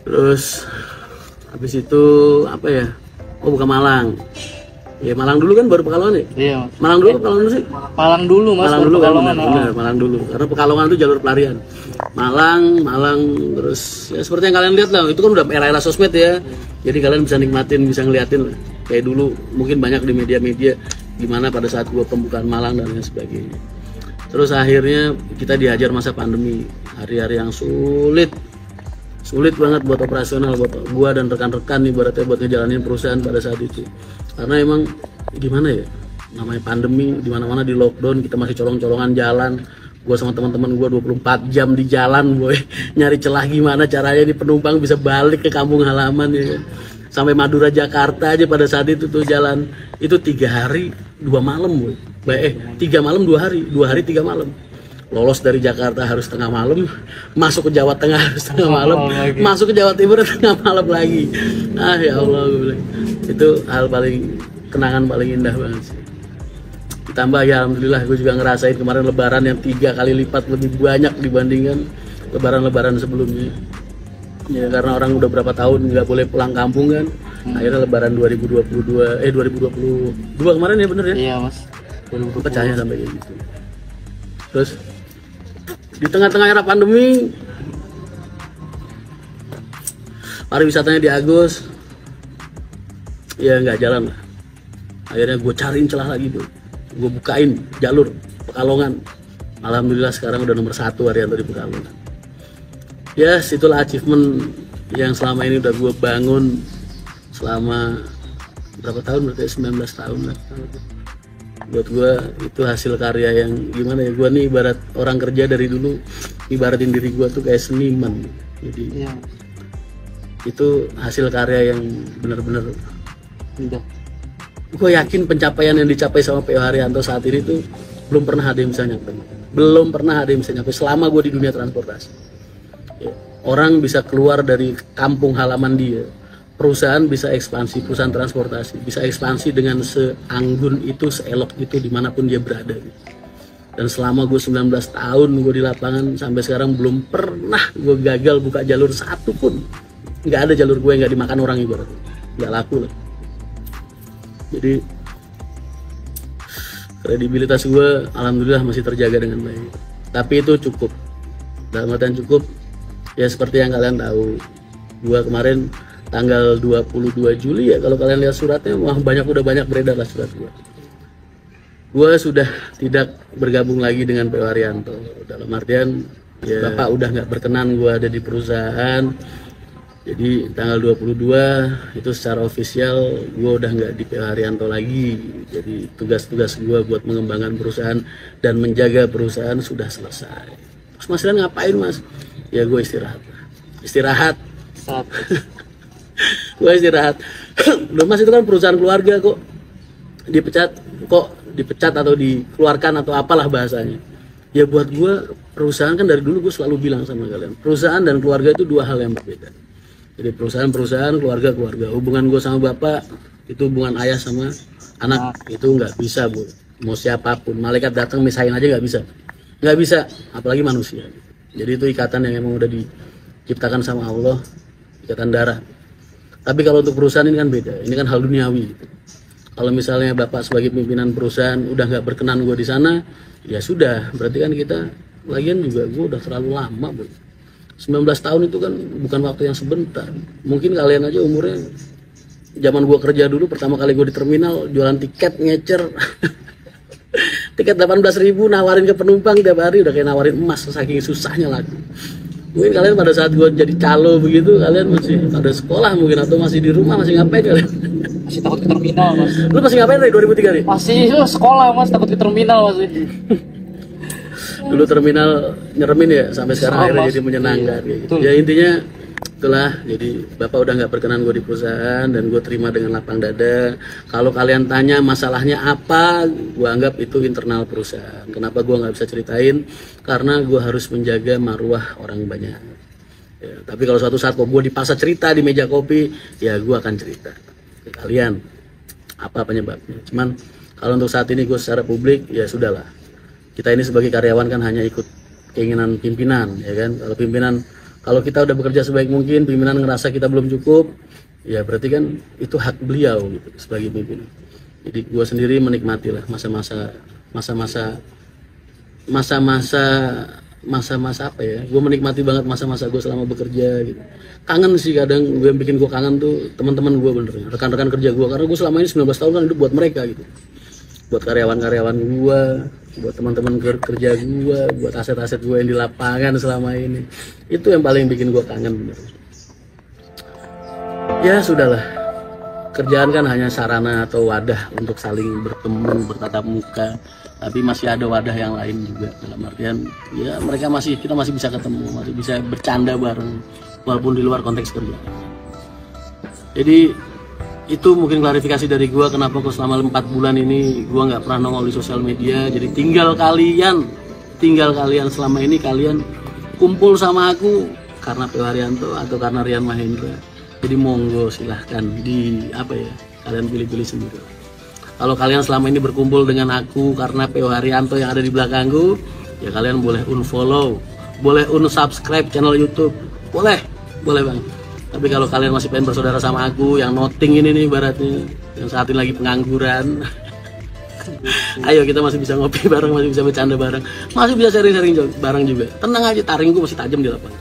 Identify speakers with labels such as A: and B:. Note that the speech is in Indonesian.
A: Terus habis itu apa ya? Oh, bukan Malang. Ya Malang dulu kan baru Pekalongan ya?
B: Iya, Mas.
A: Malang dulu Pekalongan sih?
B: Malang dulu, Mas.
A: Malang
B: baru
A: dulu kan,
B: Pekalongan.
A: benar, Malang dulu. Karena Pekalongan itu jalur pelarian. Malang, terus ya seperti yang kalian lihat lah, itu kan udah era-era sosmed ya. Jadi kalian bisa nikmatin, bisa ngeliatin lah. Kayak dulu mungkin banyak di media-media gimana pada saat gua pembukaan Malang dan lain sebagainya. Terus akhirnya kita dihajar masa pandemi, hari-hari yang sulit banget buat operasional buat gua dan rekan-rekan nih ibaratnya buat ngejalanin perusahaan pada saat itu. Karena emang gimana ya, namanya pandemi, di mana-mana di lockdown, kita masih colong-colongan jalan. Gua sama teman-teman gua 24 jam di jalan, boy. Nyari celah gimana caranya di penumpang bisa balik ke kampung halaman ya kan. Sampai Madura Jakarta aja pada saat itu tuh jalan itu 3 hari 2 malam, boy. 3 malam 2 hari, 2 hari 3 malam. Lolos dari Jakarta harus tengah malam, masuk ke Jawa Tengah harus tengah malam, masuk ke Jawa Timur tengah malam lagi. Ah ya Allah, gue bilang itu hal paling kenangan paling indah banget sih. Ditambah ya alhamdulillah gue juga ngerasain kemarin lebaran yang 3 kali lipat lebih banyak dibandingkan lebaran-lebaran sebelumnya. Ya karena orang udah berapa tahun nggak boleh pulang kampung kan. Akhirnya lebaran 2022 kemarin ya bener ya?
B: Iya, Mas.
A: Pecahnya sampai kayak gitu. Terus di tengah-tengah era pandemi pariwisatanya di Agus ya nggak jalan lah. Akhirnya gue cariin celah lagi tuh, gue bukain jalur Pekalongan. Alhamdulillah sekarang udah nomor 1 Haryanto di Pekalongan. Yes, itulah achievement yang selama ini udah gue bangun selama berapa tahun, berarti 19 tahun lah. Buat gue itu hasil karya yang gimana ya, gue nih ibarat orang kerja dari dulu, ibaratin diri gue tuh kayak seniman. Jadi
B: Iya.
A: itu hasil karya yang benar-benar
B: Udah.
A: gue yakin pencapaian yang dicapai sama P.O. Haryanto saat ini tuh belum pernah ada yang bisa nyampe. Belum pernah ada yang bisa nyampe selama gue di dunia transportasi. Ya, orang bisa keluar dari kampung halaman dia, perusahaan bisa ekspansi, perusahaan transportasi bisa ekspansi dengan seanggun itu, seelok itu dimanapun dia berada. Dan selama gue 19 tahun gue di lapangan sampai sekarang belum pernah gue gagal buka jalur satu pun. Nggak ada jalur gue yang nggak dimakan orang ibarat, nggak laku lah. Jadi kredibilitas gue alhamdulillah masih terjaga dengan baik. Tapi itu cukup, dalam artian cukup ya seperti yang kalian tahu, gue kemarin tanggal 22 Juli ya kalau kalian lihat suratnya, wah udah banyak beredar lah surat gue. Gue sudah tidak bergabung lagi dengan P.O. Haryanto, dalam artian ya, Bapak udah nggak berkenan gue ada di perusahaan. Jadi tanggal 22 itu secara ofisial gue udah nggak di P.O. Haryanto lagi. Jadi tugas-tugas gue buat mengembangkan perusahaan dan menjaga perusahaan sudah selesai. Terus Mas Rian ngapain Mas? Ya gue istirahat. Gue istirahat. Loh Mas, itu kan perusahaan keluarga kok dipecat atau dikeluarkan atau apalah bahasanya. Ya buat gue perusahaan kan dari dulu gue selalu bilang sama kalian, perusahaan dan keluarga itu 2 hal yang berbeda. Jadi perusahaan, keluarga. Hubungan gue sama bapak itu hubungan ayah sama anak, itu nggak bisa bu. Mau siapapun, malaikat datang misahin aja nggak bisa, apalagi manusia. Jadi itu ikatan yang emang udah diciptakan sama Allah, ikatan darah. Tapi kalau untuk perusahaan ini kan beda, ini kan hal duniawi. Kalau misalnya bapak sebagai pimpinan perusahaan udah nggak berkenan gue di sana, ya sudah, berarti kan kita, lagian juga gue udah terlalu lama bu. 19 tahun itu kan bukan waktu yang sebentar. Mungkin kalian aja umurnya, zaman gue kerja dulu pertama kali gue di terminal jualan tiket ngecer. Tiket 18.000 nawarin ke penumpang tiap hari udah kayak nawarin emas, saking susahnya laku. Mungkin kalian pada saat gue jadi calo begitu, kalian masih pada sekolah mungkin, atau masih di rumah, masih ngapain kalian?
B: Masih takut ke terminal Mas.
A: Lu masih ngapain dari 2003 nih?
B: Masih sekolah Mas, takut ke terminal masih.
A: Dulu terminal nyeremin ya, sampai sekarang akhirnya jadi menyenangkan gitu. Ya intinya itulah, jadi bapak udah nggak berkenan gue di perusahaan dan gue terima dengan lapang dada. Kalau kalian tanya masalahnya apa, gue anggap itu internal perusahaan. Kenapa gue nggak bisa ceritain? Karena gue harus menjaga marwah orang banyak ya, tapi kalau suatu saat kok gue dipaksa cerita di meja kopi, ya gue akan cerita ke kalian apa penyebabnya. Cuman kalau untuk saat ini gue secara publik, ya sudahlah, kita ini sebagai karyawan kan hanya ikut keinginan pimpinan ya kan. Kalau pimpinan Kalau kita udah bekerja sebaik mungkin, pimpinan ngerasa kita belum cukup, ya berarti kan itu hak beliau gitu sebagai pimpinan. Jadi gue sendiri menikmati lah masa-masa apa ya, gue menikmati banget masa-masa gue selama bekerja gitu. Kangen sih kadang, gue yang bikin gue kangen tuh teman-teman gue, bener rekan-rekan kerja gue, karena gue selama ini 19 tahun kan hidup buat mereka gitu, buat karyawan-karyawan gue, buat teman-teman kerja gue, buat aset-aset gue yang di lapangan selama ini. Itu yang paling bikin gue kangen bener. Ya sudahlah, kerjaan kan hanya sarana atau wadah untuk saling bertemu, bertatap muka, tapi masih ada wadah yang lain juga, dalam artian ya kita masih bisa ketemu, masih bisa bercanda bareng walaupun di luar konteks kerja. Jadi itu mungkin klarifikasi dari gua kenapa kok selama 4 bulan ini gua nggak pernah nongol di sosial media. Jadi tinggal kalian selama ini kalian kumpul sama aku karena P. Haryanto atau karena Rian Mahendra. Jadi monggo silahkan kalian pilih-pilih sendiri. Kalau kalian selama ini berkumpul dengan aku karena P. Haryanto yang ada di belakangku, ya kalian boleh unfollow, boleh unsubscribe channel YouTube, boleh bang. Tapi kalau kalian masih pengen bersaudara sama aku yang noting ini nih ibaratnya, yang saat ini lagi pengangguran, ayo kita masih bisa ngopi bareng, masih bisa bercanda bareng, masih bisa sharing-sharing bareng juga. Tenang aja, taringku masih tajam di lapangan.